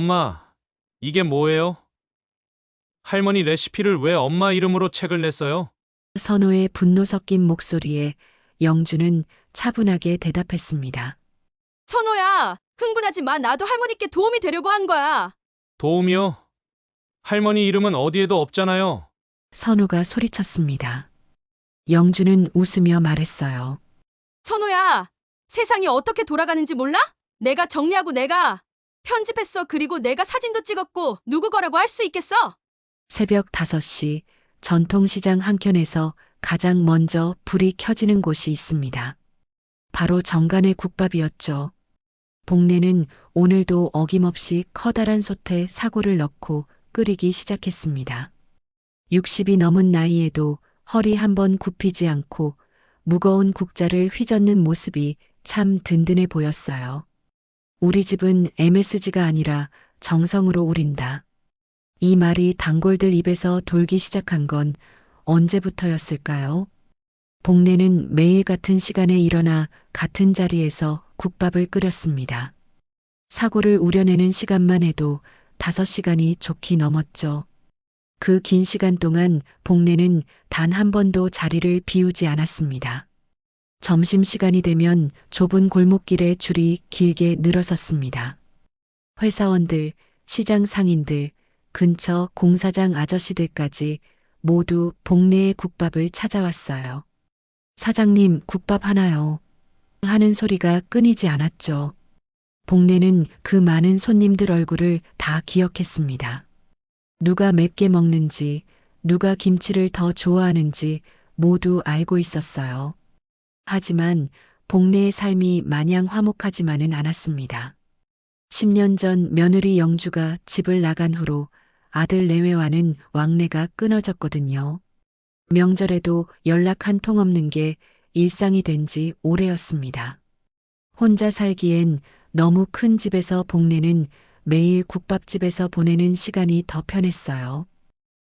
엄마, 이게 뭐예요? 할머니 레시피를 왜 엄마 이름으로 책을 냈어요? 선호의 분노 섞인 목소리에 영주는 차분하게 대답했습니다. 선호야, 흥분하지 마. 나도 할머니께 도움이 되려고 한 거야. 도움이요? 할머니 이름은 어디에도 없잖아요. 선호가 소리쳤습니다. 영주는 웃으며 말했어요. 선호야, 세상이 어떻게 돌아가는지 몰라? 내가 정리하고 내가 편집했어. 그리고 내가 사진도 찍었고 누구 거라고 할 수 있겠어? 새벽 5시 전통시장 한켠에서 가장 먼저 불이 켜지는 곳이 있습니다. 바로 정간의 국밥이었죠. 복내는 오늘도 어김없이 커다란 솥에 사골을 넣고 끓이기 시작했습니다. 60이 넘은 나이에도 허리 한번 굽히지 않고 무거운 국자를 휘젓는 모습이 참 든든해 보였어요. 우리 집은 MSG가 아니라 정성으로 우린다. 이 말이 단골들 입에서 돌기 시작한 건 언제부터였을까요? 복내는 매일 같은 시간에 일어나 같은 자리에서 국밥을 끓였습니다. 사고를 우려내는 시간만 해도 5시간이 좋게 넘었죠. 그 긴 시간 동안 복내는 단 한 번도 자리를 비우지 않았습니다. 점심시간이 되면 좁은 골목길에 줄이 길게 늘어섰습니다. 회사원들, 시장 상인들, 근처 공사장 아저씨들까지 모두 복내의 국밥을 찾아왔어요. 사장님, 국밥 하나요? 하는 소리가 끊이지 않았죠. 복내는 그 많은 손님들 얼굴을 다 기억했습니다. 누가 맵게 먹는지, 누가 김치를 더 좋아하는지 모두 알고 있었어요. 하지만 복내의 삶이 마냥 화목하지만은 않았습니다. 10년 전 며느리 영주가 집을 나간 후로 아들 내외와는 왕래가 끊어졌거든요. 명절에도 연락 한 통 없는 게 일상이 된 지 오래였습니다. 혼자 살기엔 너무 큰 집에서 복내는 매일 국밥집에서 보내는 시간이 더 편했어요.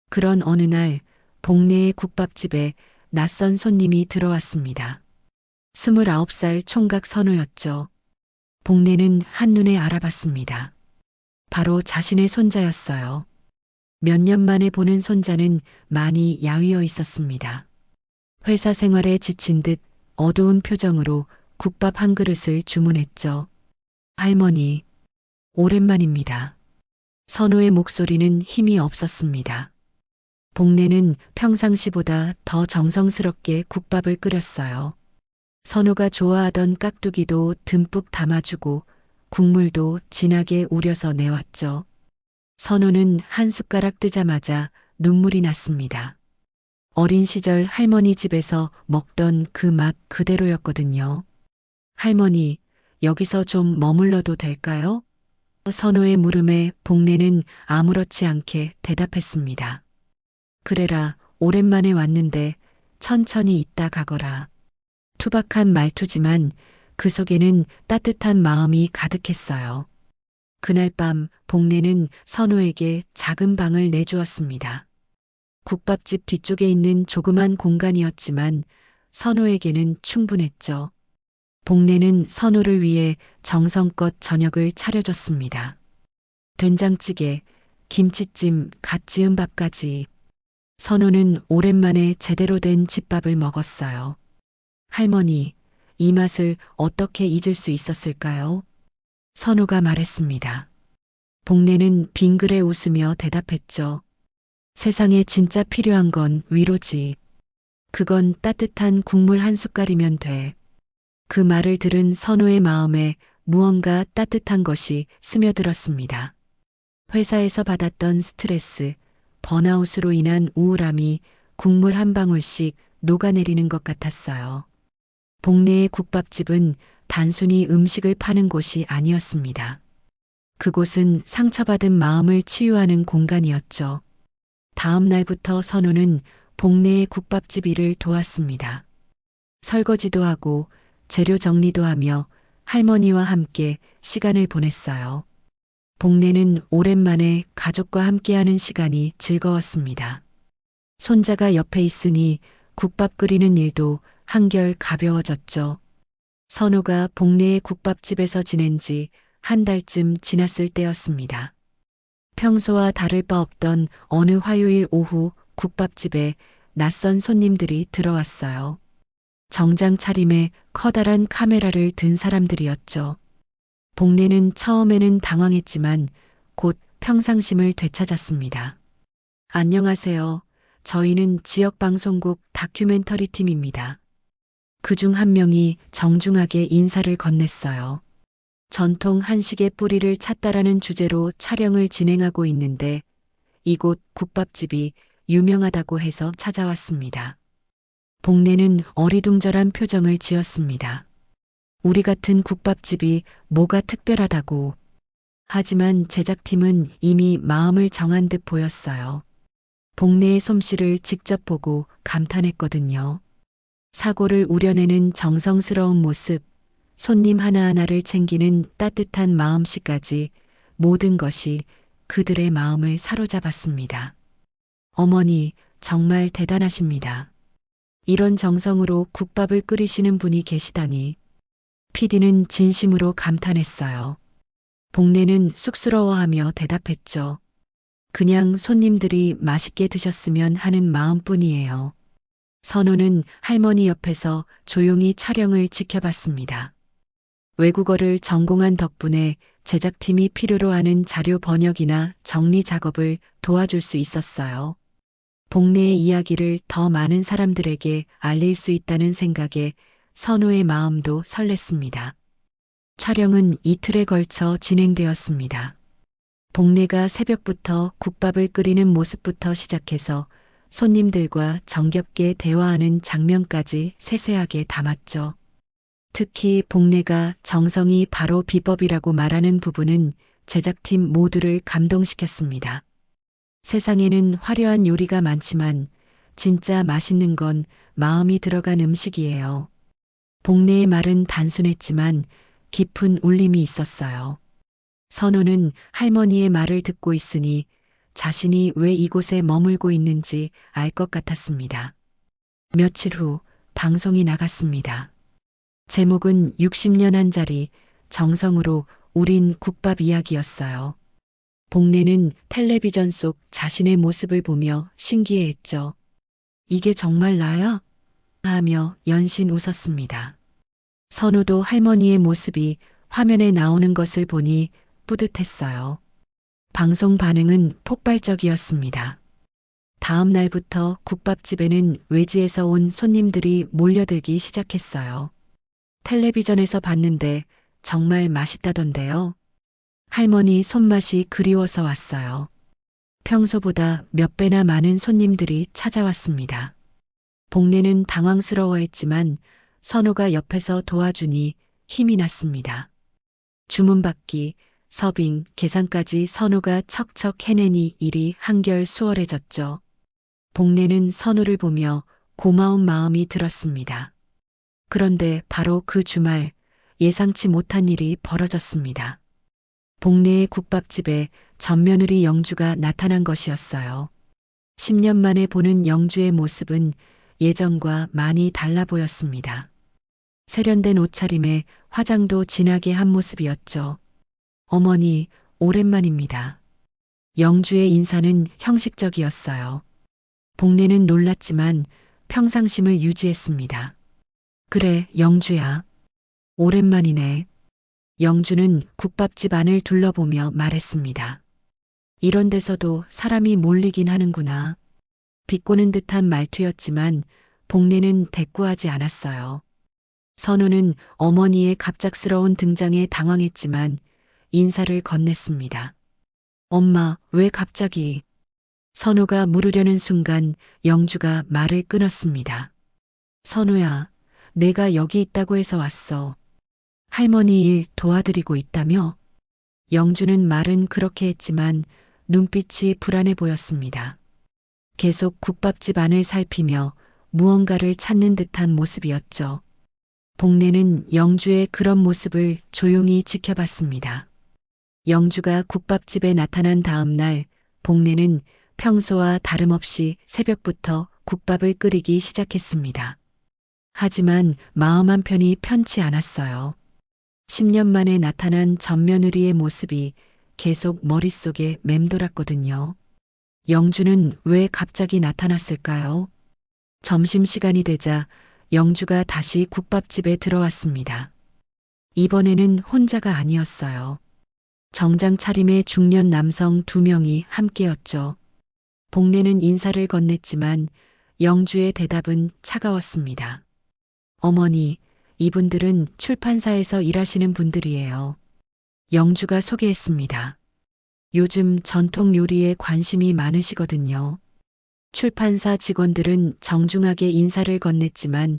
그런 어느 날 복내의 국밥집에 낯선 손님이 들어왔습니다. 29살 총각 선우였죠. 복내는 한눈에 알아봤습니다. 바로 자신의 손자였어요. 몇 년 만에 보는 손자는 많이 야위어 있었습니다. 회사 생활에 지친 듯 어두운 표정으로 국밥 한 그릇을 주문했죠. 할머니, 오랜만입니다. 선우의 목소리는 힘이 없었습니다. 복내는 평상시보다 더 정성스럽게 국밥을 끓였어요. 선우가 좋아하던 깍두기도 듬뿍 담아주고 국물도 진하게 우려서 내왔죠. 선우는 한 숟가락 뜨자마자 눈물이 났습니다. 어린 시절 할머니 집에서 먹던 그 맛 그대로였거든요. 할머니, 여기서 좀 머물러도 될까요? 선우의 물음에 복내는 아무렇지 않게 대답했습니다. 그래라, 오랜만에 왔는데 천천히 있다 가거라. 투박한 말투지만 그 속에는 따뜻한 마음이 가득했어요. 그날 밤 복내는 선우에게 작은 방을 내주었습니다. 국밥집 뒤쪽에 있는 조그만 공간이었지만 선우에게는 충분했죠. 복내는 선우를 위해 정성껏 저녁을 차려줬습니다. 된장찌개, 김치찜, 갓 지은 밥까지. 선우는 오랜만에 제대로 된 집밥을 먹었어요. 할머니, 이 맛을 어떻게 잊을 수 있었을까요? 선우가 말했습니다. 복내는 빙그레 웃으며 대답했죠. 세상에 진짜 필요한 건 위로지. 그건 따뜻한 국물 한 숟갈이면 돼. 그 말을 들은 선우의 마음에 무언가 따뜻한 것이 스며들었습니다. 회사에서 받았던 스트레스, 번아웃으로 인한 우울함이 국물 한 방울씩 녹아내리는 것 같았어요. 복내의 국밥집은 단순히 음식을 파는 곳이 아니었습니다. 그곳은 상처받은 마음을 치유하는 공간이었죠. 다음 날부터 선우는 복내의 국밥집 일을 도왔습니다. 설거지도 하고 재료 정리도 하며 할머니와 함께 시간을 보냈어요. 복내는 오랜만에 가족과 함께하는 시간이 즐거웠습니다. 손자가 옆에 있으니 국밥 끓이는 일도 한결 가벼워졌죠. 선우가 복내의 국밥집에서 지낸 지 한 달쯤 지났을 때였습니다. 평소와 다를 바 없던 어느 화요일 오후 국밥집에 낯선 손님들이 들어왔어요. 정장 차림에 커다란 카메라를 든 사람들이었죠. 복례는 처음에는 당황했지만 곧 평상심을 되찾았습니다. 안녕하세요. 저희는 지역방송국 다큐멘터리 팀입니다. 그중 한 명이 정중하게 인사를 건넸어요. 전통 한식의 뿌리를 찾다라는 주제로 촬영을 진행하고 있는데 이곳 국밥집이 유명하다고 해서 찾아왔습니다. 복례는 어리둥절한 표정을 지었습니다. 우리 같은 국밥집이 뭐가 특별하다고. 하지만 제작팀은 이미 마음을 정한 듯 보였어요. 복례의 솜씨를 직접 보고 감탄했거든요. 사고를 우려내는 정성스러운 모습, 손님 하나하나를 챙기는 따뜻한 마음씨까지 모든 것이 그들의 마음을 사로잡았습니다. 어머니, 정말 대단하십니다. 이런 정성으로 국밥을 끓이시는 분이 계시다니. PD는 진심으로 감탄했어요. 복례는 쑥스러워하며 대답했죠. 그냥 손님들이 맛있게 드셨으면 하는 마음뿐이에요. 선우는 할머니 옆에서 조용히 촬영을 지켜봤습니다. 외국어를 전공한 덕분에 제작팀이 필요로 하는 자료 번역이나 정리 작업을 도와줄 수 있었어요. 복례의 이야기를 더 많은 사람들에게 알릴 수 있다는 생각에 선우의 마음도 설렜습니다. 촬영은 이틀에 걸쳐 진행되었습니다. 복례가 새벽부터 국밥을 끓이는 모습부터 시작해서 손님들과 정겹게 대화하는 장면까지 세세하게 담았죠. 특히 복례가 정성이 바로 비법이라고 말하는 부분은 제작팀 모두를 감동시켰습니다. 세상에는 화려한 요리가 많지만 진짜 맛있는 건 마음이 들어간 음식이에요. 복례의 말은 단순했지만 깊은 울림이 있었어요. 선우는 할머니의 말을 듣고 있으니 자신이 왜 이곳에 머물고 있는지 알 것 같았습니다. 며칠 후 방송이 나갔습니다. 제목은 60년 한 자리 정성으로 우린 국밥 이야기였어요. 복례는 텔레비전 속 자신의 모습을 보며 신기해했죠. 이게 정말 나야? 하며 연신 웃었습니다. 선우도 할머니의 모습이 화면에 나오는 것을 보니 뿌듯했어요. 방송 반응은 폭발적이었습니다. 다음 날부터 국밥집에는 외지에서 온 손님들이 몰려들기 시작했어요. 텔레비전에서 봤는데 정말 맛있다던데요. 할머니 손맛이 그리워서 왔어요. 평소보다 몇 배나 많은 손님들이 찾아왔습니다. 복례는 당황스러워했지만 선우가 옆에서 도와주니 힘이 났습니다. 주문받기, 서빙, 계산까지 선우가 척척 해내니 일이 한결 수월해졌죠. 복례는 선우를 보며 고마운 마음이 들었습니다. 그런데 바로 그 주말 예상치 못한 일이 벌어졌습니다. 복례의 국밥집에 전며느리 영주가 나타난 것이었어요. 10년 만에 보는 영주의 모습은 예전과 많이 달라 보였습니다. 세련된 옷차림에 화장도 진하게 한 모습이었죠. 어머니, 오랜만입니다. 영주의 인사는 형식적이었어요. 복례는 놀랐지만 평상심을 유지했습니다. 그래, 영주야. 오랜만이네. 영주는 국밥집 안을 둘러보며 말했습니다. 이런 데서도 사람이 몰리긴 하는구나. 비꼬는 듯한 말투였지만 복례는 대꾸하지 않았어요. 선우는 어머니의 갑작스러운 등장에 당황했지만 인사를 건넸습니다. 엄마, 왜 갑자기? 선우가 물으려는 순간 영주가 말을 끊었습니다. 선우야, 내가 여기 있다고 해서 왔어. 할머니 일 도와드리고 있다며? 영주는 말은 그렇게 했지만 눈빛이 불안해 보였습니다. 계속 국밥집 안을 살피며 무언가를 찾는 듯한 모습이었죠. 복례는 영주의 그런 모습을 조용히 지켜봤습니다. 영주가 국밥집에 나타난 다음 날 복례는 평소와 다름없이 새벽부터 국밥을 끓이기 시작했습니다. 하지만 마음 한편이 편치 않았어요. 10년 만에 나타난 전며느리의 모습이 계속 머릿속에 맴돌았거든요. 영주는 왜 갑자기 나타났을까요? 점심시간이 되자 영주가 다시 국밥집에 들어왔습니다. 이번에는 혼자가 아니었어요. 정장 차림의 중년 남성 2명이 함께였죠. 복례는 인사를 건넸지만 영주의 대답은 차가웠습니다. 어머니, 이분들은 출판사에서 일하시는 분들이에요. 영주가 소개했습니다. 요즘 전통 요리에 관심이 많으시거든요. 출판사 직원들은 정중하게 인사를 건넸지만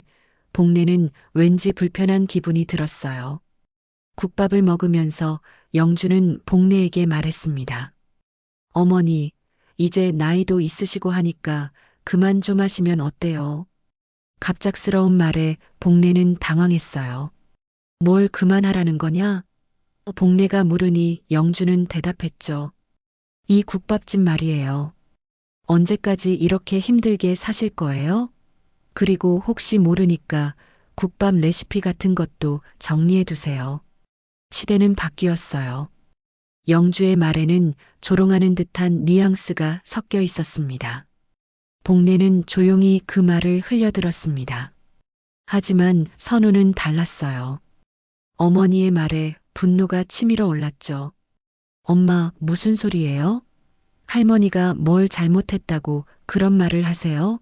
복례는 왠지 불편한 기분이 들었어요. 국밥을 먹으면서 영주는 복례에게 말했습니다. 어머니, 이제 나이도 있으시고 하니까 그만 좀 하시면 어때요? 갑작스러운 말에 복례는 당황했어요. 뭘 그만하라는 거냐? 복례가 물으니 영주는 대답했죠. 이 국밥집 말이에요. 언제까지 이렇게 힘들게 사실 거예요? 그리고 혹시 모르니까 국밥 레시피 같은 것도 정리해 두세요. 시대는 바뀌었어요. 영주의 말에는 조롱하는 듯한 뉘앙스가 섞여 있었습니다. 복례는 조용히 그 말을 흘려들었습니다. 하지만 선우는 달랐어요. 어머니의 말에 분노가 치밀어 올랐죠. 엄마, 무슨 소리예요? 할머니가 뭘 잘못했다고 그런 말을 하세요?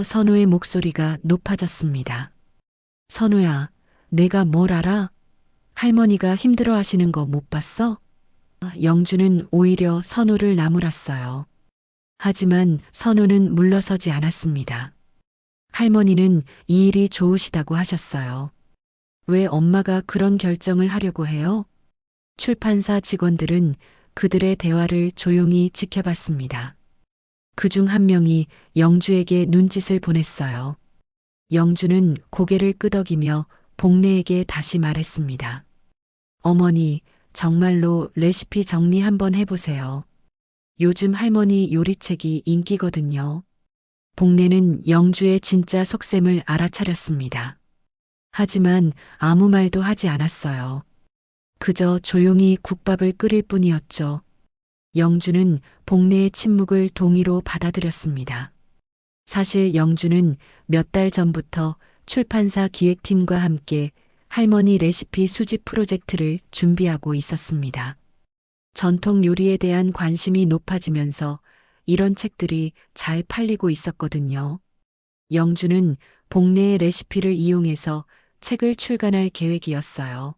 선우의 목소리가 높아졌습니다. 선우야, 내가 뭘 알아? 할머니가 힘들어 하시는 거 못 봤어? 영주는 오히려 선우를 나무랐어요. 하지만 선우는 물러서지 않았습니다. 할머니는 이 일이 좋으시다고 하셨어요. 왜 엄마가 그런 결정을 하려고 해요? 출판사 직원들은 그들의 대화를 조용히 지켜봤습니다. 그중 한 명이 영주에게 눈짓을 보냈어요. 영주는 고개를 끄덕이며 복례에게 다시 말했습니다. 어머니, 정말로 레시피 정리 한번 해보세요. 요즘 할머니 요리책이 인기거든요. 복례는 영주의 진짜 속셈을 알아차렸습니다. 하지만 아무 말도 하지 않았어요. 그저 조용히 국밥을 끓일 뿐이었죠. 영주는 복례의 침묵을 동의로 받아들였습니다. 사실 영주는 몇 달 전부터 출판사 기획팀과 함께 할머니 레시피 수집 프로젝트를 준비하고 있었습니다. 전통 요리에 대한 관심이 높아지면서 이런 책들이 잘 팔리고 있었거든요. 영주는 복례의 레시피를 이용해서 책을 출간할 계획이었어요.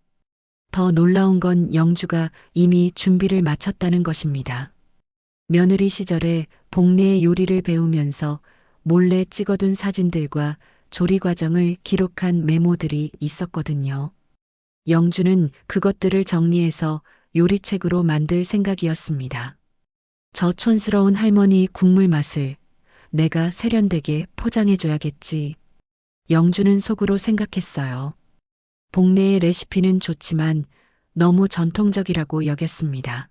더 놀라운 건 영주가 이미 준비를 마쳤다는 것입니다. 며느리 시절에 복례의 요리를 배우면서 몰래 찍어둔 사진들과 조리 과정을 기록한 메모들이 있었거든요. 영주는 그것들을 정리해서 요리책으로 만들 생각이었습니다. 저 촌스러운 할머니 국물 맛을 내가 세련되게 포장해줘야겠지. 영주는 속으로 생각했어요. 복례의 레시피는 좋지만 너무 전통적이라고 여겼습니다.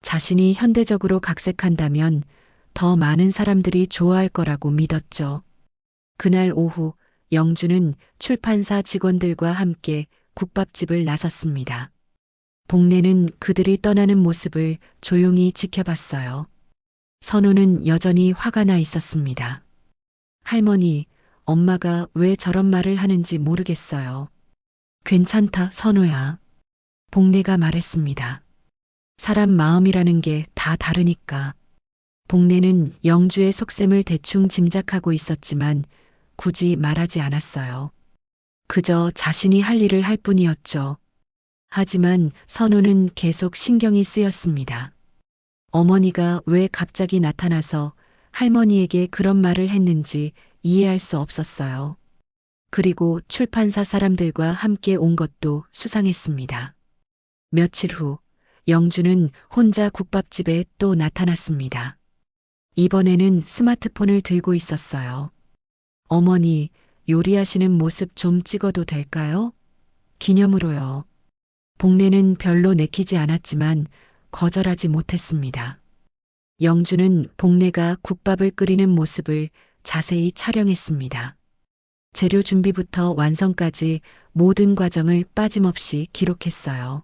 자신이 현대적으로 각색한다면 더 많은 사람들이 좋아할 거라고 믿었죠. 그날 오후 영주는 출판사 직원들과 함께 국밥집을 나섰습니다. 복례는 그들이 떠나는 모습을 조용히 지켜봤어요. 선우는 여전히 화가 나 있었습니다. 할머니, 엄마가 왜 저런 말을 하는지 모르겠어요. 괜찮다, 선우야. 복례가 말했습니다. 사람 마음이라는 게 다 다르니까. 복례는 영주의 속셈을 대충 짐작하고 있었지만 굳이 말하지 않았어요. 그저 자신이 할 일을 할 뿐이었죠. 하지만 선우는 계속 신경이 쓰였습니다. 어머니가 왜 갑자기 나타나서 할머니에게 그런 말을 했는지 이해할 수 없었어요. 그리고 출판사 사람들과 함께 온 것도 수상했습니다. 며칠 후 영주는 혼자 국밥집에 또 나타났습니다. 이번에는 스마트폰을 들고 있었어요. 어머니, 요리하시는 모습 좀 찍어도 될까요? 기념으로요. 복례는 별로 내키지 않았지만 거절하지 못했습니다. 영주는 복례가 국밥을 끓이는 모습을 자세히 촬영했습니다. 재료 준비부터 완성까지 모든 과정을 빠짐없이 기록했어요.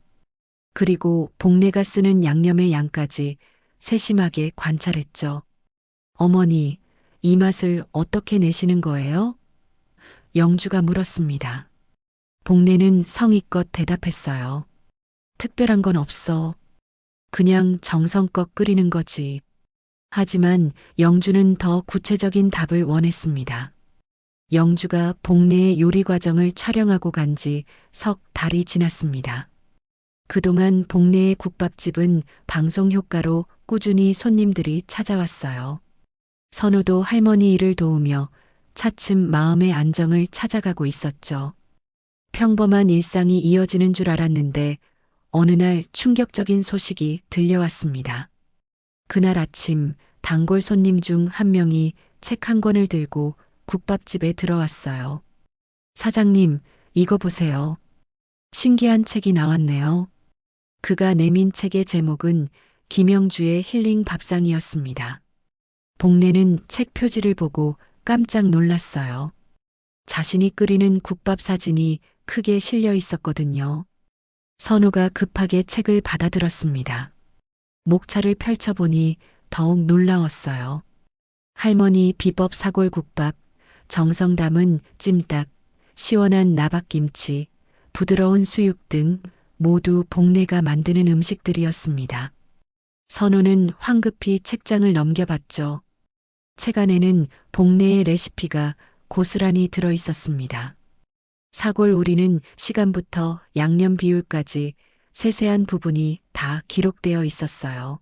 그리고 복내가 쓰는 양념의 양까지 세심하게 관찰했죠. 어머니, 이 맛을 어떻게 내시는 거예요? 영주가 물었습니다. 복내는 성의껏 대답했어요. 특별한 건 없어. 그냥 정성껏 끓이는 거지. 하지만 영주는 더 구체적인 답을 원했습니다. 영주가 복내의 요리 과정을 촬영하고 간 지 석 달이 지났습니다. 그동안 복내의 국밥집은 방송 효과로 꾸준히 손님들이 찾아왔어요. 선우도 할머니 일을 도우며 차츰 마음의 안정을 찾아가고 있었죠. 평범한 일상이 이어지는 줄 알았는데 어느 날 충격적인 소식이 들려왔습니다. 그날 아침 단골 손님 중 한 명이 책 한 권을 들고 국밥집에 들어왔어요. 사장님, 이거 보세요. 신기한 책이 나왔네요. 그가 내민 책의 제목은 김영주의 힐링 밥상이었습니다. 복내는 책 표지를 보고 깜짝 놀랐어요. 자신이 끓이는 국밥 사진이 크게 실려 있었거든요. 선우가 급하게 책을 받아들었습니다. 목차를 펼쳐보니 더욱 놀라웠어요. 할머니 비법 사골국밥, 정성 담은 찜닭, 시원한 나박김치, 부드러운 수육 등 모두 복내가 만드는 음식들이었습니다. 선우는 황급히 책장을 넘겨봤죠. 책 안에는 복내의 레시피가 고스란히 들어 있었습니다. 사골 우리는 시간부터 양념 비율까지 세세한 부분이 다 기록되어 있었어요.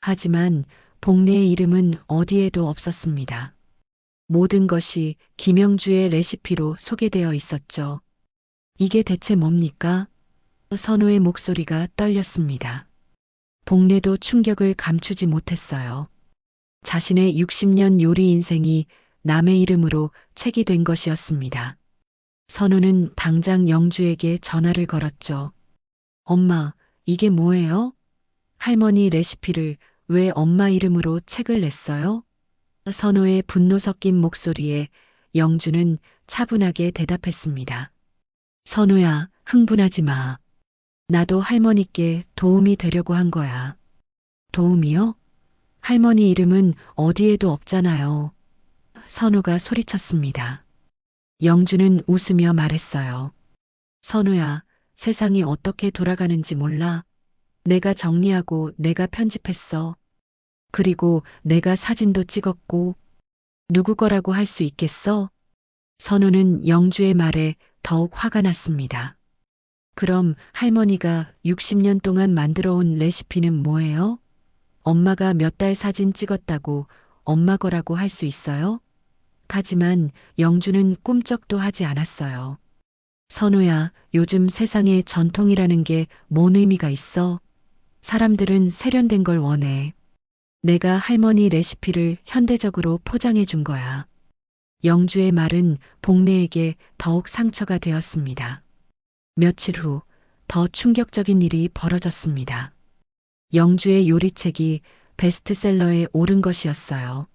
하지만 복내의 이름은 어디에도 없었습니다. 모든 것이 김영주의 레시피로 소개되어 있었죠. 이게 대체 뭡니까? 선우의 목소리가 떨렸습니다. 복내도 충격을 감추지 못했어요. 자신의 60년 요리 인생이 남의 이름으로 책이 된 것이었습니다. 선우는 당장 영주에게 전화를 걸었죠. 엄마, 이게 뭐예요? 할머니 레시피를 왜 엄마 이름으로 책을 냈어요? 선우의 분노 섞인 목소리에 영주는 차분하게 대답했습니다. 선우야, 흥분하지 마. 나도 할머니께 도움이 되려고 한 거야. 도움이요? 할머니 이름은 어디에도 없잖아요. 선우가 소리쳤습니다. 영주는 웃으며 말했어요. 선우야, 세상이 어떻게 돌아가는지 몰라. 내가 정리하고 내가 편집했어. 그리고 내가 사진도 찍었고 누구 거라고 할 수 있겠어? 선우는 영주의 말에 더욱 화가 났습니다. 그럼 할머니가 60년 동안 만들어 온 레시피는 뭐예요? 엄마가 몇 달 사진 찍었다고 엄마 거라고 할 수 있어요? 하지만 영주는 꿈쩍도 하지 않았어요. 선우야, 요즘 세상에 전통이라는 게 뭔 의미가 있어? 사람들은 세련된 걸 원해. 내가 할머니 레시피를 현대적으로 포장해 준 거야. 영주의 말은 복내에게 더욱 상처가 되었습니다. 며칠 후 더 충격적인 일이 벌어졌습니다. 영주의 요리책이 베스트셀러에 오른 것이었어요.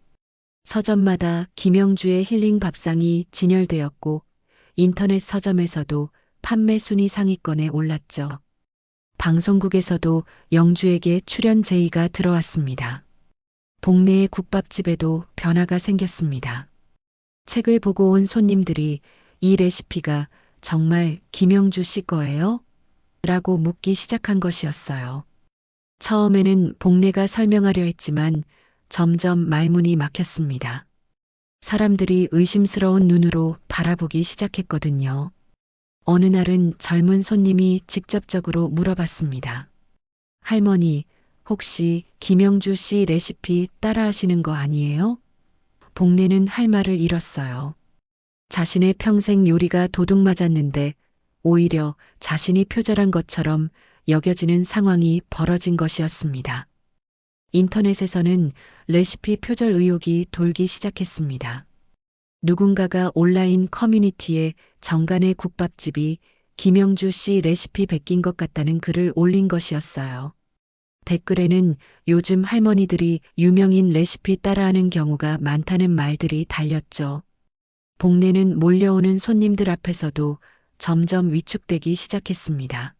서점마다 김영주의 힐링 밥상이 진열되었고 인터넷 서점에서도 판매 순위 상위권에 올랐죠. 방송국에서도 영주에게 출연 제의가 들어왔습니다. 복내의 국밥집에도 변화가 생겼습니다. 책을 보고 온 손님들이 이 레시피가 정말 김영주 씨 거예요? 라고 묻기 시작한 것이었어요. 처음에는 복내가 설명하려 했지만 점점 말문이 막혔습니다. 사람들이 의심스러운 눈으로 바라보기 시작했거든요. 어느 날은 젊은 손님이 직접적으로 물어봤습니다. 할머니, 혹시 김영주 씨 레시피 따라하시는 거 아니에요? 복내는 할 말을 잃었어요. 자신의 평생 요리가 도둑맞았는데 오히려 자신이 표절한 것처럼 여겨지는 상황이 벌어진 것이었습니다. 인터넷에서는 레시피 표절 의혹이 돌기 시작했습니다. 누군가가 온라인 커뮤니티에 정간의 국밥집이 김영주 씨 레시피 베낀 것 같다는 글을 올린 것이었어요. 댓글에는 요즘 할머니들이 유명인 레시피 따라하는 경우가 많다는 말들이 달렸죠. 복내는 몰려오는 손님들 앞에서도 점점 위축되기 시작했습니다.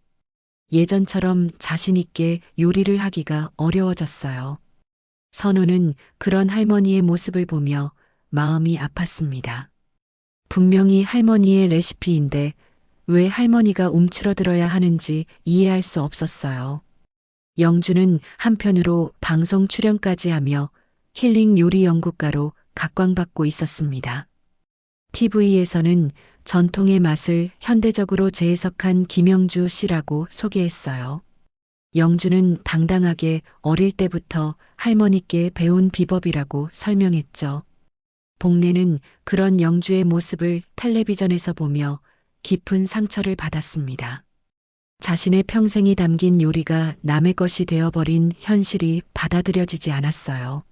예전처럼 자신있게 요리를 하기가 어려워졌어요. 선우는 그런 할머니의 모습을 보며 마음이 아팠습니다. 분명히 할머니의 레시피인데 왜 할머니가 움츠러들어야 하는지 이해할 수 없었어요. 영주는 한편으로 방송 출연까지 하며 힐링 요리 연구가로 각광받고 있었습니다. TV에서는 전통의 맛을 현대적으로 재해석한 김영주 씨라고 소개했어요. 영주는 당당하게 어릴 때부터 할머니께 배운 비법이라고 설명했죠. 복례는 그런 영주의 모습을 텔레비전에서 보며 깊은 상처를 받았습니다. 자신의 평생이 담긴 요리가 남의 것이 되어버린 현실이 받아들여지지 않았어요.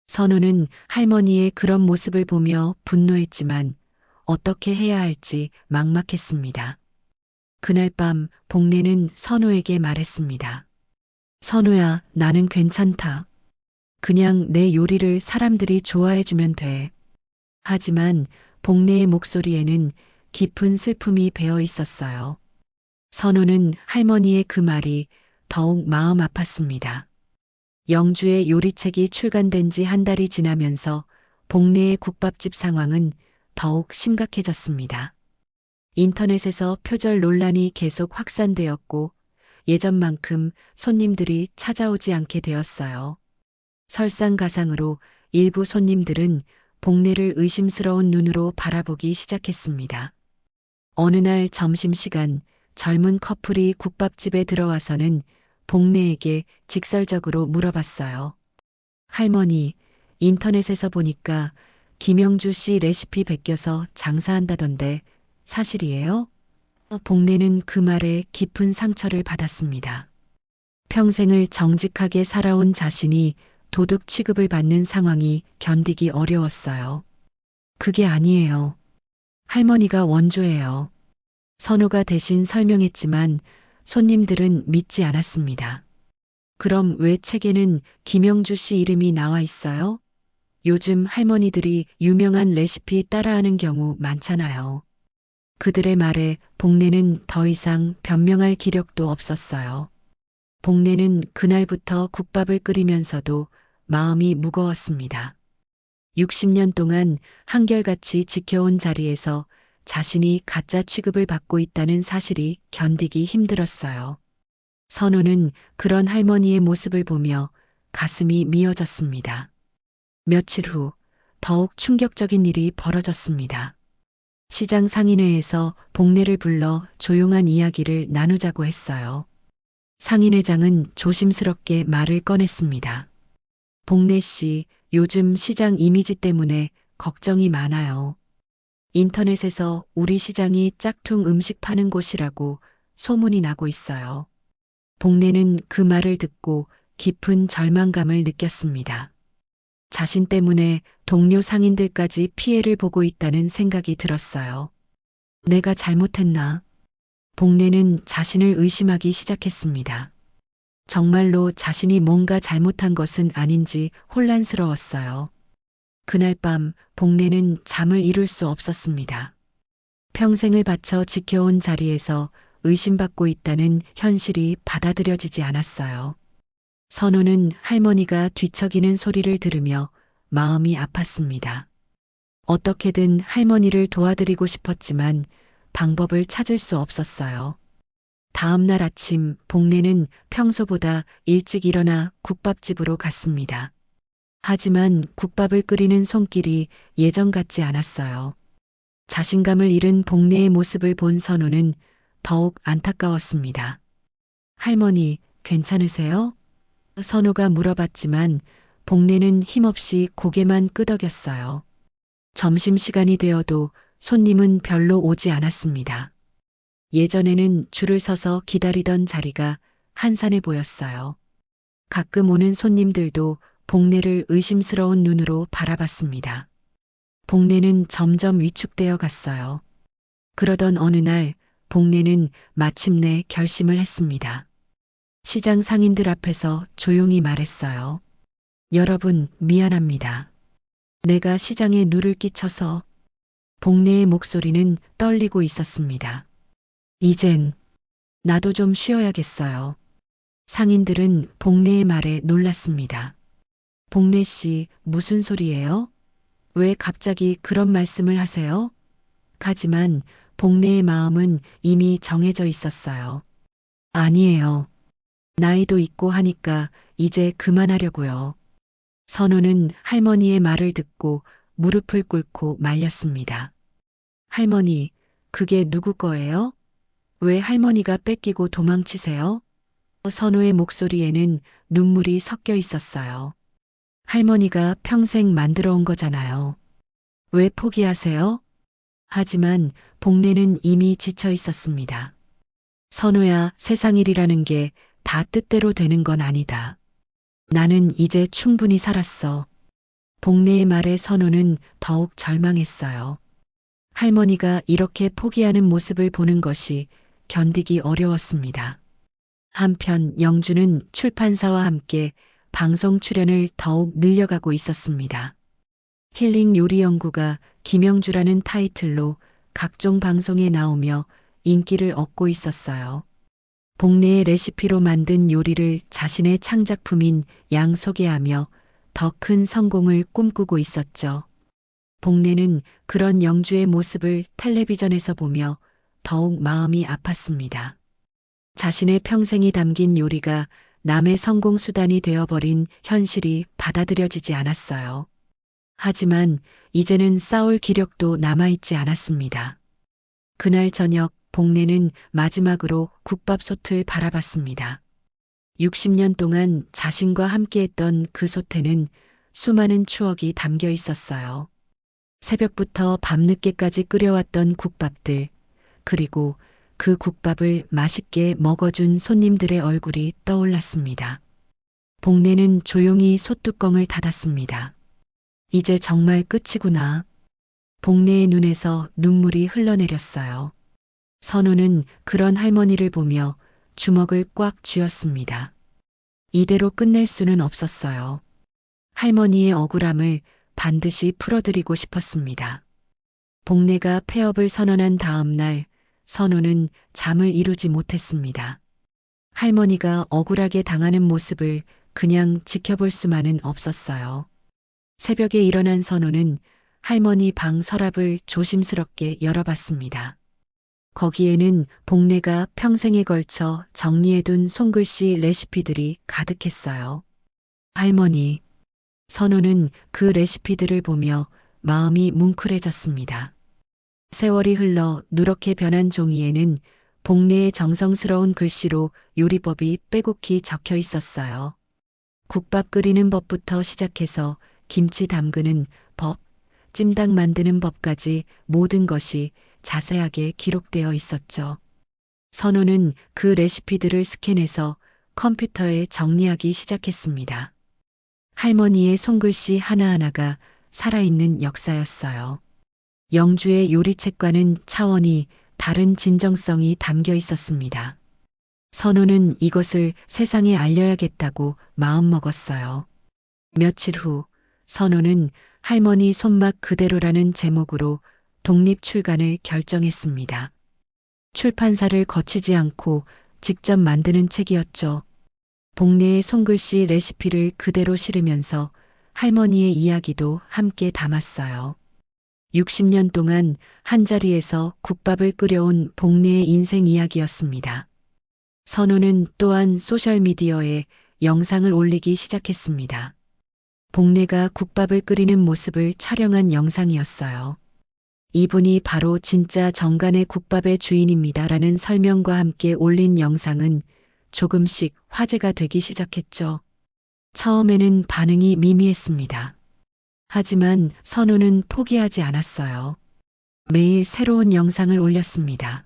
선우는 할머니의 그런 모습을 보며 분노했지만 어떻게 해야 할지 막막했습니다. 그날 밤 복례는 선우에게 말했습니다. 선우야, 나는 괜찮다. 그냥 내 요리를 사람들이 좋아해주면 돼. 하지만 복례의 목소리에는 깊은 슬픔이 배어 있었어요. 선우는 할머니의 그 말이 더욱 마음 아팠습니다. 영주의 요리책이 출간된 지 한 달이 지나면서 복례의 국밥집 상황은 더욱 심각해졌습니다. 인터넷에서 표절 논란이 계속 확산되었고 예전만큼 손님들이 찾아오지 않게 되었어요. 설상가상으로 일부 손님들은 복례를 의심스러운 눈으로 바라보기 시작했습니다. 어느 날 점심시간 젊은 커플이 국밥집에 들어와서는 복례에게 직설적으로 물어봤어요. 할머니, 인터넷에서 보니까 김영주 씨 레시피 베껴서 장사한다던데 사실이에요? 복례는 그 말에 깊은 상처를 받았습니다. 평생을 정직하게 살아온 자신이 도둑 취급을 받는 상황이 견디기 어려웠어요. 그게 아니에요. 할머니가 원조예요. 선우가 대신 설명했지만 손님들은 믿지 않았습니다. 그럼 왜 책에는 김영주 씨 이름이 나와 있어요? 요즘 할머니들이 유명한 레시피 따라하는 경우 많잖아요. 그들의 말에 복례는 더 이상 변명할 기력도 없었어요. 복례는 그날부터 국밥을 끓이면서도 마음이 무거웠습니다. 60년 동안 한결같이 지켜온 자리에서 자신이 가짜 취급을 받고 있다는 사실이 견디기 힘들었어요. 선우는 그런 할머니의 모습을 보며 가슴이 미어졌습니다. 며칠 후 더욱 충격적인 일이 벌어졌습니다. 시장 상인회에서 복례를 불러 조용한 이야기를 나누자고 했어요. 상인회장은 조심스럽게 말을 꺼냈습니다. 복례 씨, 요즘 시장 이미지 때문에 걱정이 많아요. 인터넷에서 우리 시장이 짝퉁 음식 파는 곳이라고 소문이 나고 있어요. 복례는 그 말을 듣고 깊은 절망감을 느꼈습니다. 자신 때문에 동료 상인들까지 피해를 보고 있다는 생각이 들었어요. 내가 잘못했나? 복례는 자신을 의심하기 시작했습니다. 정말로 자신이 뭔가 잘못한 것은 아닌지 혼란스러웠어요. 그날 밤 복례는 잠을 이룰 수 없었습니다. 평생을 바쳐 지켜온 자리에서 의심받고 있다는 현실이 받아들여지지 않았어요. 선우는 할머니가 뒤척이는 소리를 들으며 마음이 아팠습니다. 어떻게든 할머니를 도와드리고 싶었지만 방법을 찾을 수 없었어요. 다음 날 아침 복례는 평소보다 일찍 일어나 국밥집으로 갔습니다. 하지만 국밥을 끓이는 손길이 예전 같지 않았어요. 자신감을 잃은 복례의 모습을 본 선우는 더욱 안타까웠습니다. 할머니, 괜찮으세요? 선우가 물어봤지만 복례는 힘없이 고개만 끄덕였어요. 점심시간이 되어도 손님은 별로 오지 않았습니다. 예전에는 줄을 서서 기다리던 자리가 한산해 보였어요. 가끔 오는 손님들도 복례를 의심스러운 눈으로 바라봤습니다. 복례는 점점 위축되어 갔어요. 그러던 어느 날 복례는 마침내 결심을 했습니다. 시장 상인들 앞에서 조용히 말했어요. 여러분, 미안합니다. 내가 시장에 누를 끼쳐서. 복례의 목소리는 떨리고 있었습니다. 이젠 나도 좀 쉬어야겠어요. 상인들은 복례의 말에 놀랐습니다. 복례 씨, 무슨 소리예요? 왜 갑자기 그런 말씀을 하세요? 하지만 복례의 마음은 이미 정해져 있었어요. 아니에요. 나이도 있고 하니까 이제 그만하려고요. 선우는 할머니의 말을 듣고 무릎을 꿇고 말렸습니다. 할머니, 그게 누구 거예요? 왜 할머니가 뺏기고 도망치세요? 선우의 목소리에는 눈물이 섞여 있었어요. 할머니가 평생 만들어 온 거잖아요. 왜 포기하세요? 하지만 복례는 이미 지쳐 있었습니다. 선우야, 세상 일이라는 게 다 뜻대로 되는 건 아니다. 나는 이제 충분히 살았어. 복례의 말에 선우는 더욱 절망했어요. 할머니가 이렇게 포기하는 모습을 보는 것이 견디기 어려웠습니다. 한편 영주는 출판사와 함께 방송 출연을 더욱 늘려가고 있었습니다. 힐링 요리 연구가 김영주라는 타이틀로 각종 방송에 나오며 인기를 얻고 있었어요. 복례의 레시피로 만든 요리를 자신의 창작품인 양 소개하며 더 큰 성공을 꿈꾸고 있었죠. 복례는 그런 영주의 모습을 텔레비전에서 보며 더욱 마음이 아팠습니다. 자신의 평생이 담긴 요리가 남의 성공 수단이 되어버린 현실이 받아들여지지 않았어요. 하지만 이제는 싸울 기력도 남아있지 않았습니다. 그날 저녁 복례는 마지막으로 국밥솥을 바라봤습니다. 60년 동안 자신과 함께했던 그 솥에는 수많은 추억이 담겨 있었어요. 새벽부터 밤늦게까지 끓여왔던 국밥들, 그리고 그 국밥을 맛있게 먹어준 손님들의 얼굴이 떠올랐습니다. 복례는 조용히 솥뚜껑을 닫았습니다. 이제 정말 끝이구나. 복례의 눈에서 눈물이 흘러내렸어요. 선우는 그런 할머니를 보며 주먹을 꽉 쥐었습니다. 이대로 끝낼 수는 없었어요. 할머니의 억울함을 반드시 풀어드리고 싶었습니다. 복례가 폐업을 선언한 다음 날 선우는 잠을 이루지 못했습니다. 할머니가 억울하게 당하는 모습을 그냥 지켜볼 수만은 없었어요. 새벽에 일어난 선우는 할머니 방 서랍을 조심스럽게 열어봤습니다. 거기에는 복례가 평생에 걸쳐 정리해둔 손글씨 레시피들이 가득했어요. 할머니, 선우는 그 레시피들을 보며 마음이 뭉클해졌습니다. 세월이 흘러 누렇게 변한 종이에는 복례의 정성스러운 글씨로 요리법이 빼곡히 적혀 있었어요. 국밥 끓이는 법부터 시작해서 김치 담그는 법, 찜닭 만드는 법까지 모든 것이 자세하게 기록되어 있었죠. 선우는 그 레시피들을 스캔해서 컴퓨터에 정리하기 시작했습니다. 할머니의 손글씨 하나하나가 살아있는 역사였어요. 영주의 요리책과는 차원이 다른 진정성이 담겨 있었습니다. 선우는 이것을 세상에 알려야겠다고 마음먹었어요. 며칠 후 선우는 할머니 손맛 그대로라는 제목으로 독립 출간을 결정했습니다. 출판사를 거치지 않고 직접 만드는 책이었죠. 복례의 손글씨 레시피를 그대로 실으면서 할머니의 이야기도 함께 담았어요. 60년 동안 한자리에서 국밥을 끓여온 복례의 인생 이야기였습니다. 선우는 또한 소셜미디어에 영상을 올리기 시작했습니다. 복례가 국밥을 끓이는 모습을 촬영한 영상이었어요. 이분이 바로 진짜 정간의 국밥의 주인입니다라는 설명과 함께 올린 영상은 조금씩 화제가 되기 시작했죠. 처음에는 반응이 미미했습니다. 하지만 선우는 포기하지 않았어요. 매일 새로운 영상을 올렸습니다.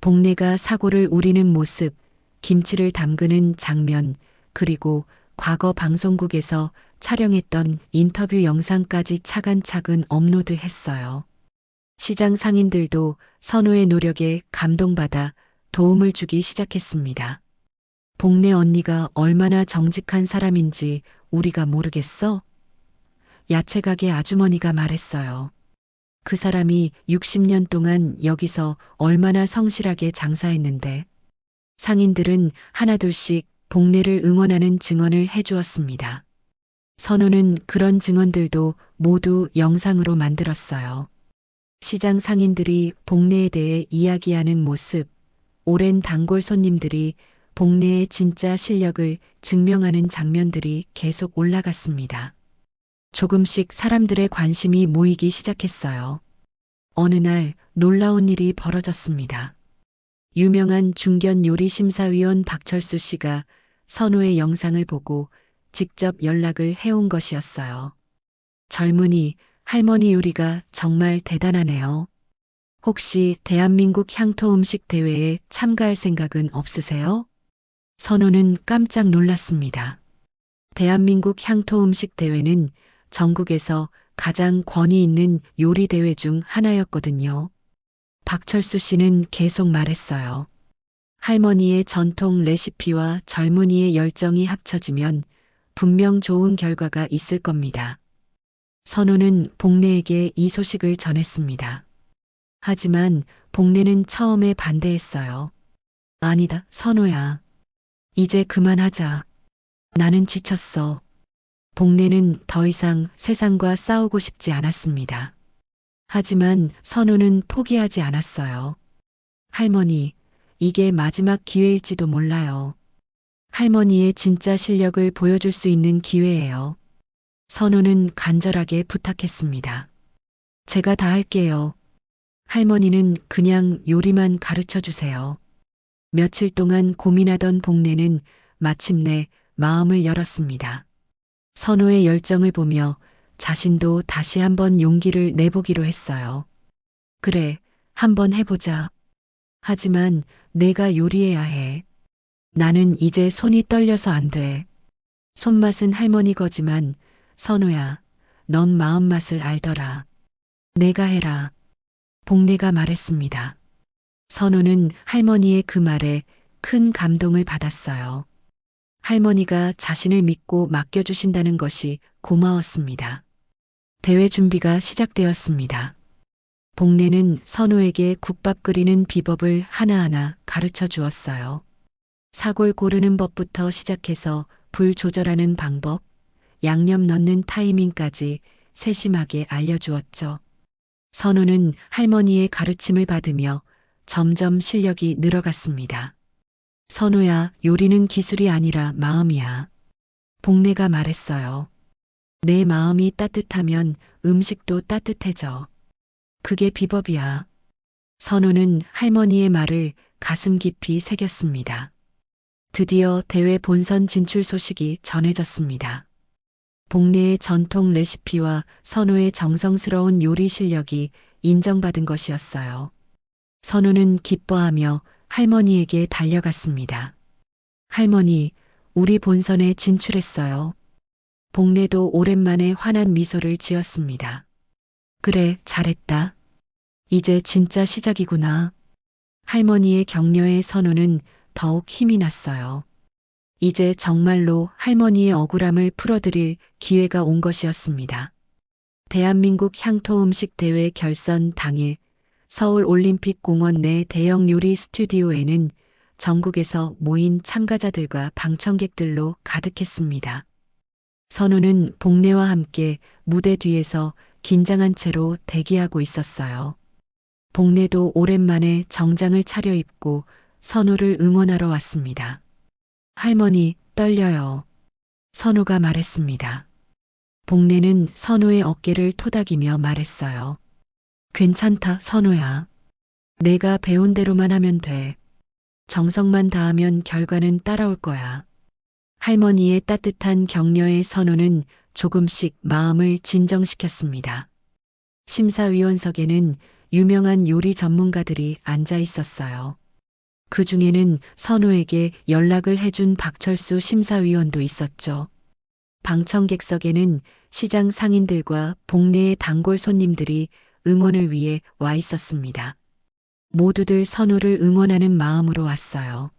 복례가 사골을 우리는 모습, 김치를 담그는 장면, 그리고 과거 방송국에서 촬영했던 인터뷰 영상까지 차근차근 업로드했어요. 시장 상인들도 선우의 노력에 감동받아 도움을 주기 시작했습니다. 복례 언니가 얼마나 정직한 사람인지 우리가 모르겠어? 야채 가게 아주머니가 말했어요. 그 사람이 60년 동안 여기서 얼마나 성실하게 장사했는데 상인들은 하나둘씩 복례를 응원하는 증언을 해주었습니다. 선우는 그런 증언들도 모두 영상으로 만들었어요. 시장 상인들이 복례에 대해 이야기하는 모습, 오랜 단골 손님들이 복례의 진짜 실력을 증명하는 장면들이 계속 올라갔습니다. 조금씩 사람들의 관심이 모이기 시작했어요. 어느 날 놀라운 일이 벌어졌습니다. 유명한 중견 요리 심사위원 박철수 씨가 선우의 영상을 보고 직접 연락을 해온 것이었어요. 젊은이, 할머니 요리가 정말 대단하네요. 혹시 대한민국 향토 음식 대회에 참가할 생각은 없으세요? 선우는 깜짝 놀랐습니다. 대한민국 향토 음식 대회는 전국에서 가장 권위 있는 요리 대회 중 하나였거든요. 박철수 씨는 계속 말했어요. 할머니의 전통 레시피와 젊은이의 열정이 합쳐지면 분명 좋은 결과가 있을 겁니다. 선우는 복례에게 이 소식을 전했습니다. 하지만 복례는 처음에 반대했어요. 아니다, 선우야. 이제 그만하자. 나는 지쳤어. 복례는 더 이상 세상과 싸우고 싶지 않았습니다. 하지만 선우는 포기하지 않았어요. 할머니, 이게 마지막 기회일지도 몰라요. 할머니의 진짜 실력을 보여줄 수 있는 기회예요. 선우는 간절하게 부탁했습니다. 제가 다 할게요. 할머니는 그냥 요리만 가르쳐 주세요. 며칠 동안 고민하던 복례는 마침내 마음을 열었습니다. 선우의 열정을 보며 자신도 다시 한번 용기를 내보기로 했어요. 그래, 한번 해보자. 하지만 내가 요리해야 해. 나는 이제 손이 떨려서 안 돼. 손맛은 할머니 거지만 선우야, 넌 마음맛을 알더라. 내가 해라. 복례가 말했습니다. 선우는 할머니의 그 말에 큰 감동을 받았어요. 할머니가 자신을 믿고 맡겨주신다는 것이 고마웠습니다. 대회 준비가 시작되었습니다. 복례는 선우에게 국밥 끓이는 비법을 하나하나 가르쳐 주었어요. 사골 고르는 법부터 시작해서 불 조절하는 방법, 양념 넣는 타이밍까지 세심하게 알려주었죠. 선우는 할머니의 가르침을 받으며 점점 실력이 늘어갔습니다. 선우야, 요리는 기술이 아니라 마음이야. 복례가 말했어요. 내 마음이 따뜻하면 음식도 따뜻해져. 그게 비법이야. 선우는 할머니의 말을 가슴 깊이 새겼습니다. 드디어 대회 본선 진출 소식이 전해졌습니다. 복례의 전통 레시피와 선우의 정성스러운 요리 실력이 인정받은 것이었어요. 선우는 기뻐하며 할머니에게 달려갔습니다. 할머니, 우리 본선에 진출했어요. 복례도 오랜만에 환한 미소를 지었습니다. 그래, 잘했다. 이제 진짜 시작이구나. 할머니의 격려에 선우는 더욱 힘이 났어요. 이제 정말로 할머니의 억울함을 풀어드릴 기회가 온 것이었습니다. 대한민국 향토 음식 대회 결선 당일 서울 올림픽 공원 내 대형 요리 스튜디오에는 전국에서 모인 참가자들과 방청객들로 가득했습니다. 선우는 복례와 함께 무대 뒤에서 긴장한 채로 대기하고 있었어요. 복례도 오랜만에 정장을 차려입고 선우를 응원하러 왔습니다. 할머니, 떨려요. 선우가 말했습니다. 복례는 선우의 어깨를 토닥이며 말했어요. 괜찮다, 선우야. 내가 배운 대로만 하면 돼. 정성만 다하면 결과는 따라올 거야. 할머니의 따뜻한 격려에 선우는 조금씩 마음을 진정시켰습니다. 심사위원석에는 유명한 요리 전문가들이 앉아 있었어요. 그 중에는 선우에게 연락을 해준 박철수 심사위원도 있었죠. 방청객석에는 시장 상인들과 복례의 단골 손님들이 응원을 위해 와 있었습니다. 모두들 선우를 응원하는 마음으로 왔어요.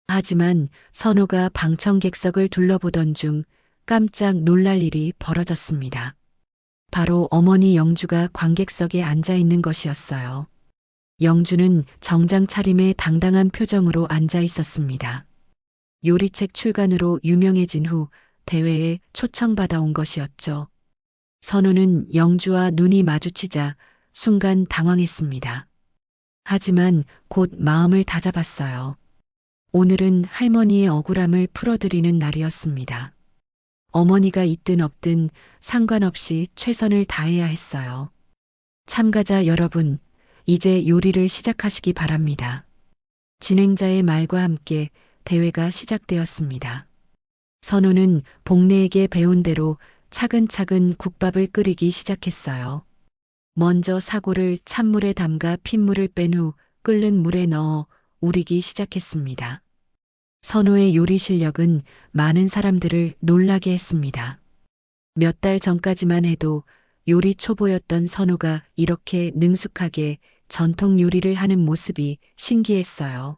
하지만 선우가 방청객석을 둘러보던 중 깜짝 놀랄 일이 벌어졌습니다. 바로 어머니 영주가 관객석에 앉아 있는 것이었어요. 영주는 정장 차림의 당당한 표정으로 앉아 있었습니다. 요리책 출간으로 유명해진 후 대회에 초청받아 온 것이었죠. 선우는 영주와 눈이 마주치자 순간 당황했습니다. 하지만 곧 마음을 다잡았어요. 오늘은 할머니의 억울함을 풀어드리는 날이었습니다. 어머니가 있든 없든 상관없이 최선을 다해야 했어요. 참가자 여러분, 이제 요리를 시작하시기 바랍니다. 진행자의 말과 함께 대회가 시작되었습니다. 선우는 복례에게 배운 대로 차근차근 국밥을 끓이기 시작했어요. 먼저 사골을 찬물에 담가 핏물을 뺀 후 끓는 물에 넣어 우리기 시작했습니다. 선우의 요리 실력은 많은 사람들을 놀라게 했습니다. 몇 달 전까지만 해도 요리 초보였던 선우가 이렇게 능숙하게 전통 요리를 하는 모습이 신기했어요.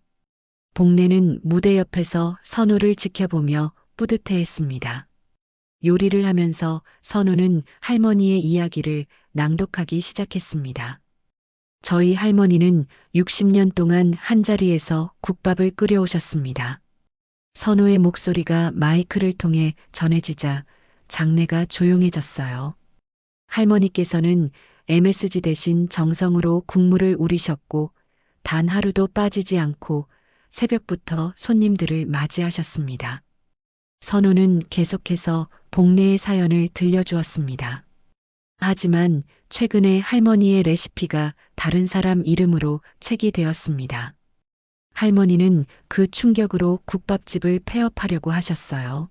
복례는 무대 옆에서 선우를 지켜보며 뿌듯해했습니다. 요리를 하면서 선우는 할머니의 이야기를 낭독하기 시작했습니다. 저희 할머니는 60년 동안 한자리에서 국밥을 끓여오셨습니다. 선우의 목소리가 마이크를 통해 전해지자 장내가 조용해졌어요. 할머니께서는 MSG 대신 정성으로 국물을 우리셨고 단 하루도 빠지지 않고 새벽부터 손님들을 맞이하셨습니다. 선우는 계속해서 복례의 사연을 들려주었습니다. 하지만 최근에 할머니의 레시피가 다른 사람 이름으로 책이 되었습니다. 할머니는 그 충격으로 국밥집을 폐업하려고 하셨어요.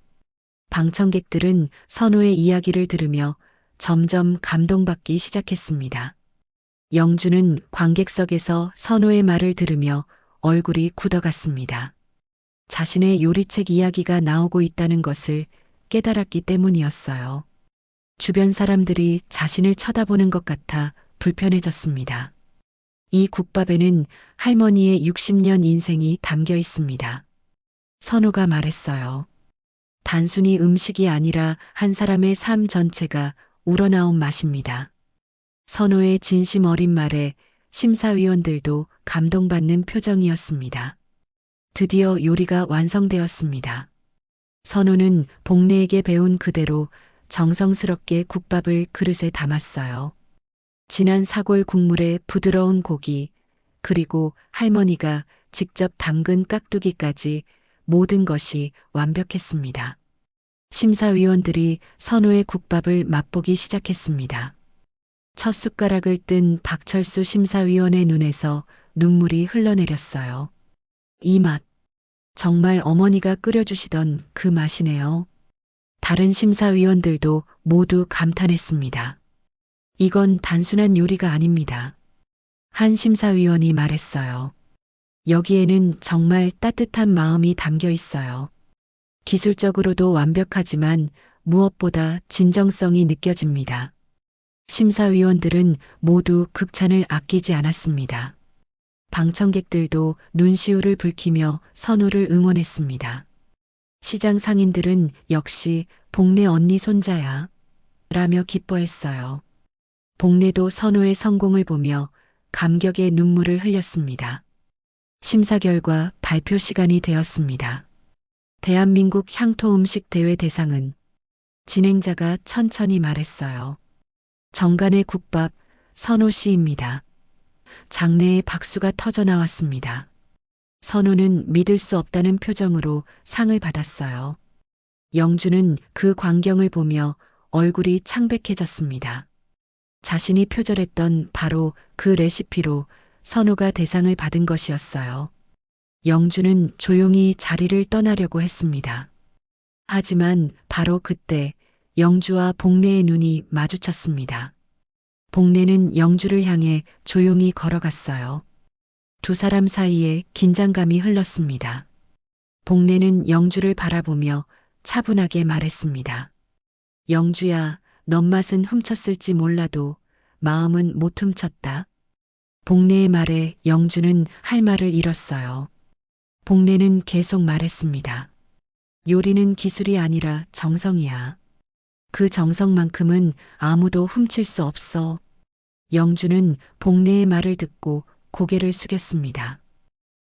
방청객들은 선우의 이야기를 들으며 점점 감동받기 시작했습니다. 영주는 관객석에서 선우의 말을 들으며 얼굴이 굳어갔습니다. 자신의 요리책 이야기가 나오고 있다는 것을 깨달았기 때문이었어요. 주변 사람들이 자신을 쳐다보는 것 같아 불편해졌습니다. 이 국밥에는 할머니의 60년 인생이 담겨 있습니다. 선우가 말했어요. 단순히 음식이 아니라 한 사람의 삶 전체가 우러나온 맛입니다. 선우의 진심 어린 말에 심사위원들도 감동받는 표정이었습니다. 드디어 요리가 완성되었습니다. 선우는 복례에게 배운 그대로 정성스럽게 국밥을 그릇에 담았어요. 진한 사골 국물에 부드러운 고기, 그리고 할머니가 직접 담근 깍두기까지 모든 것이 완벽했습니다. 심사위원들이 선우의 국밥을 맛보기 시작했습니다. 첫 숟가락을 뜬 박철수 심사위원의 눈에서 눈물이 흘러내렸어요. 이 맛, 정말 어머니가 끓여주시던 그 맛이네요. 다른 심사위원들도 모두 감탄했습니다. 이건 단순한 요리가 아닙니다. 한 심사위원이 말했어요. 여기에는 정말 따뜻한 마음이 담겨 있어요. 기술적으로도 완벽하지만 무엇보다 진정성이 느껴집니다. 심사위원들은 모두 극찬을 아끼지 않았습니다. 방청객들도 눈시울을 붉히며 선우를 응원했습니다. 시장 상인들은 역시 복례 언니 손자야 라며 기뻐했어요. 복례도 선우의 성공을 보며 감격의 눈물을 흘렸습니다. 심사 결과 발표 시간이 되었습니다. 대한민국 향토 음식 대회 대상은 진행자가 천천히 말했어요. 정간의 국밥 선우 씨입니다. 장내에 박수가 터져 나왔습니다. 선우는 믿을 수 없다는 표정으로 상을 받았어요. 영주는 그 광경을 보며 얼굴이 창백해졌습니다. 자신이 표절했던 바로 그 레시피로 선우가 대상을 받은 것이었어요. 영주는 조용히 자리를 떠나려고 했습니다. 하지만 바로 그때 영주와 복례의 눈이 마주쳤습니다. 복례는 영주를 향해 조용히 걸어갔어요. 두 사람 사이에 긴장감이 흘렀습니다. 복례는 영주를 바라보며 차분하게 말했습니다. 영주야, 넌 맛은 훔쳤을지 몰라도 마음은 못 훔쳤다. 복례의 말에 영주는 할 말을 잃었어요. 복례는 계속 말했습니다. 요리는 기술이 아니라 정성이야. 그 정성만큼은 아무도 훔칠 수 없어. 영주는 복례의 말을 듣고 고개를 숙였습니다.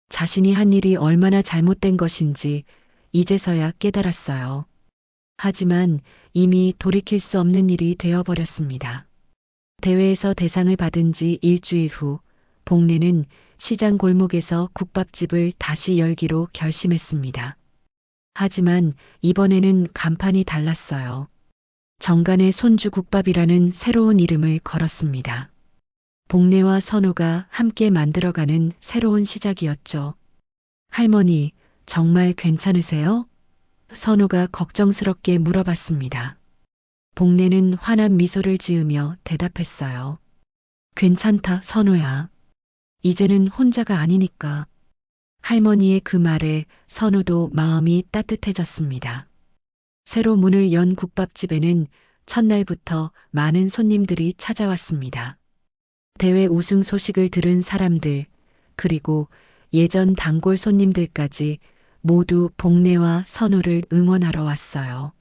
자신이 한 일이 얼마나 잘못된 것인지 이제서야 깨달았어요. 하지만 이미 돌이킬 수 없는 일이 되어버렸습니다. 대회에서 대상을 받은 지 일주일 후 복례는 시장 골목에서 국밥집을 다시 열기로 결심했습니다. 하지만 이번에는 간판이 달랐어요. 정간의 손주국밥이라는 새로운 이름을 걸었습니다. 복례와 선우가 함께 만들어가는 새로운 시작이었죠. 할머니, 정말 괜찮으세요? 선우가 걱정스럽게 물어봤습니다. 복례는 환한 미소를 지으며 대답했어요. 괜찮다, 선우야. 이제는 혼자가 아니니까. 할머니의 그 말에 선우도 마음이 따뜻해졌습니다. 새로 문을 연 국밥집에는 첫날부터 많은 손님들이 찾아왔습니다. 대회 우승 소식을 들은 사람들, 그리고 예전 단골 손님들까지 모두 복례와 선우를 응원하러 왔어요.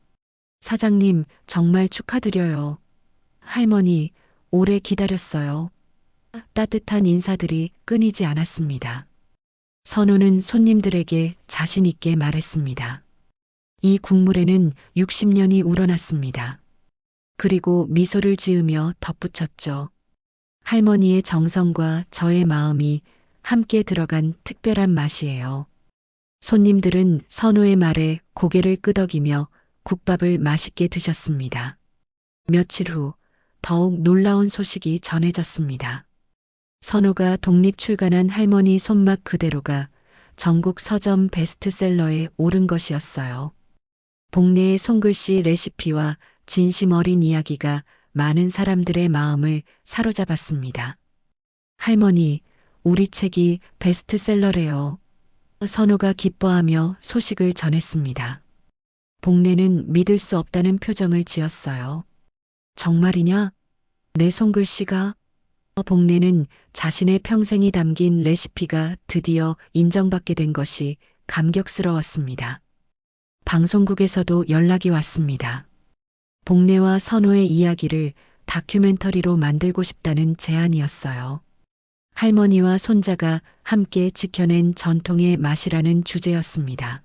사장님, 정말 축하드려요. 할머니, 오래 기다렸어요. 따뜻한 인사들이 끊이지 않았습니다. 선우는 손님들에게 자신 있게 말했습니다. 이 국물에는 60년이 우러났습니다. 그리고 미소를 지으며 덧붙였죠. 할머니의 정성과 저의 마음이 함께 들어간 특별한 맛이에요. 손님들은 선우의 말에 고개를 끄덕이며 국밥을 맛있게 드셨습니다. 며칠 후 더욱 놀라운 소식이 전해졌습니다. 선우가 독립 출간한 할머니 손맛 그대로가 전국 서점 베스트셀러에 오른 것이었어요. 복례의 손글씨 레시피와 진심 어린 이야기가 많은 사람들의 마음을 사로잡았습니다. 할머니, 우리 책이 베스트셀러래요. 선우가 기뻐하며 소식을 전했습니다. 복례는 믿을 수 없다는 표정을 지었어요. 정말이냐? 내 손글씨가? 복례는 자신의 평생이 담긴 레시피가 드디어 인정받게 된 것이 감격스러웠습니다. 방송국에서도 연락이 왔습니다. 복례와 선우의 이야기를 다큐멘터리로 만들고 싶다는 제안이었어요. 할머니와 손자가 함께 지켜낸 전통의 맛이라는 주제였습니다.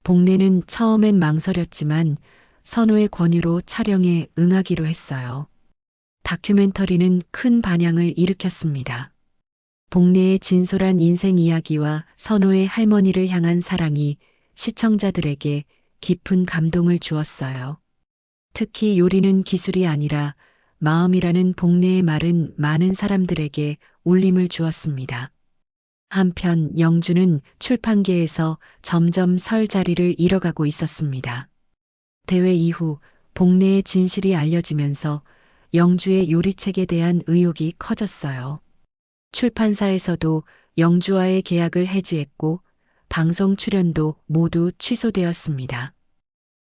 복례는 처음엔 망설였지만 선우의 권유로 촬영에 응하기로 했어요. 다큐멘터리는 큰 반향을 일으켰습니다. 복례의 진솔한 인생 이야기와 선우의 할머니를 향한 사랑이 시청자들에게 깊은 감동을 주었어요. 특히 요리는 기술이 아니라 마음이라는 복례의 말은 많은 사람들에게 울림을 주었습니다. 한편 영주는 출판계에서 점점 설 자리를 잃어가고 있었습니다. 대회 이후 복례의 진실이 알려지면서 영주의 요리책에 대한 의혹이 커졌어요. 출판사에서도 영주와의 계약을 해지했고 방송 출연도 모두 취소되었습니다.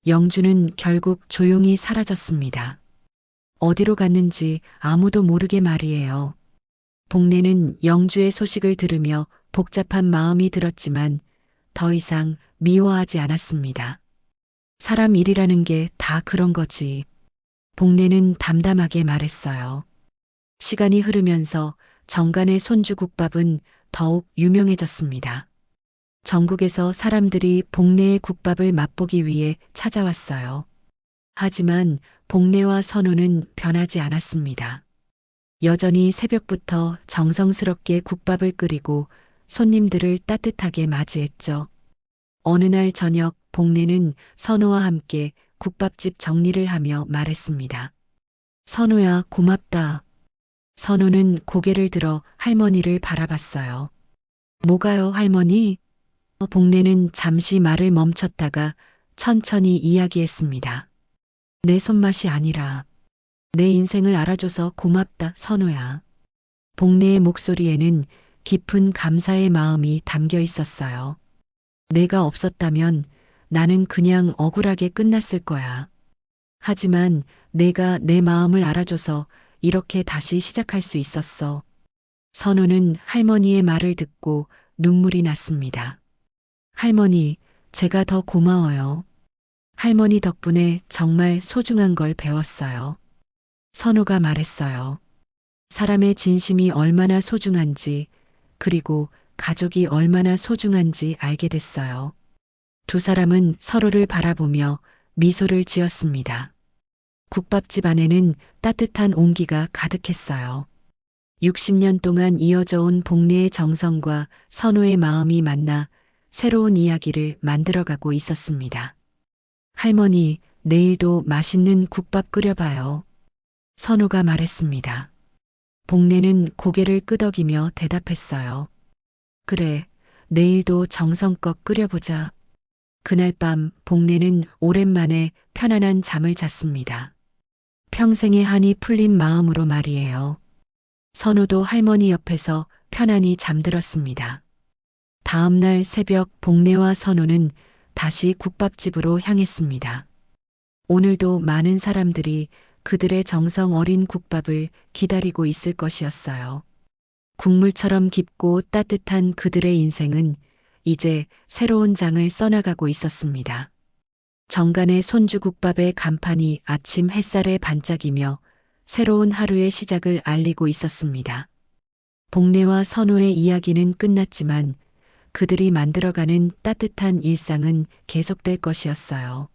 영주는 결국 조용히 사라졌습니다. 어디로 갔는지 아무도 모르게 말이에요. 복례는 영주의 소식을 들으며 복잡한 마음이 들었지만 더 이상 미워하지 않았습니다. 사람 일이라는 게 다 그런 거지. 복례는 담담하게 말했어요. 시간이 흐르면서 정간의 손주국밥은 더욱 유명해졌습니다. 전국에서 사람들이 복례의 국밥을 맛보기 위해 찾아왔어요. 하지만 복례와 선우는 변하지 않았습니다. 여전히 새벽부터 정성스럽게 국밥을 끓이고 손님들을 따뜻하게 맞이했죠. 어느 날 저녁 복례는 선우와 함께 국밥집 정리를 하며 말했습니다. 선우야, 고맙다. 선우는 고개를 들어 할머니를 바라봤어요. 뭐가요, 할머니? 복례는 잠시 말을 멈췄다가 천천히 이야기했습니다. 내 손맛이 아니라 내 인생을 알아줘서 고맙다, 선우야. 복례의 목소리에는 깊은 감사의 마음이 담겨 있었어요. 내가 없었다면 나는 그냥 억울하게 끝났을 거야. 하지만 내가 내 마음을 알아줘서 이렇게 다시 시작할 수 있었어. 선우는 할머니의 말을 듣고 눈물이 났습니다. 할머니, 제가 더 고마워요. 할머니 덕분에 정말 소중한 걸 배웠어요. 선우가 말했어요. 사람의 진심이 얼마나 소중한지, 그리고 가족이 얼마나 소중한지 알게 됐어요. 두 사람은 서로를 바라보며 미소를 지었습니다. 국밥집 안에는 따뜻한 온기가 가득했어요. 60년 동안 이어져 온 복례의 정성과 선우의 마음이 만나 새로운 이야기를 만들어가고 있었습니다. 할머니, 내일도 맛있는 국밥 끓여봐요. 선우가 말했습니다. 복례는 고개를 끄덕이며 대답했어요. 그래, 내일도 정성껏 끓여보자. 그날 밤 복례는 오랜만에 편안한 잠을 잤습니다. 평생의 한이 풀린 마음으로 말이에요. 선우도 할머니 옆에서 편안히 잠들었습니다. 다음 날 새벽 복례와 선우는 다시 국밥집으로 향했습니다. 오늘도 많은 사람들이 그들의 정성 어린 국밥을 기다리고 있을 것이었어요. 국물처럼 깊고 따뜻한 그들의 인생은 이제 새로운 장을 써나가고 있었습니다. 정간의 손주국밥의 간판이 아침 햇살에 반짝이며 새로운 하루의 시작을 알리고 있었습니다. 복례와 선우의 이야기는 끝났지만 그들이 만들어가는 따뜻한 일상은 계속될 것이었어요.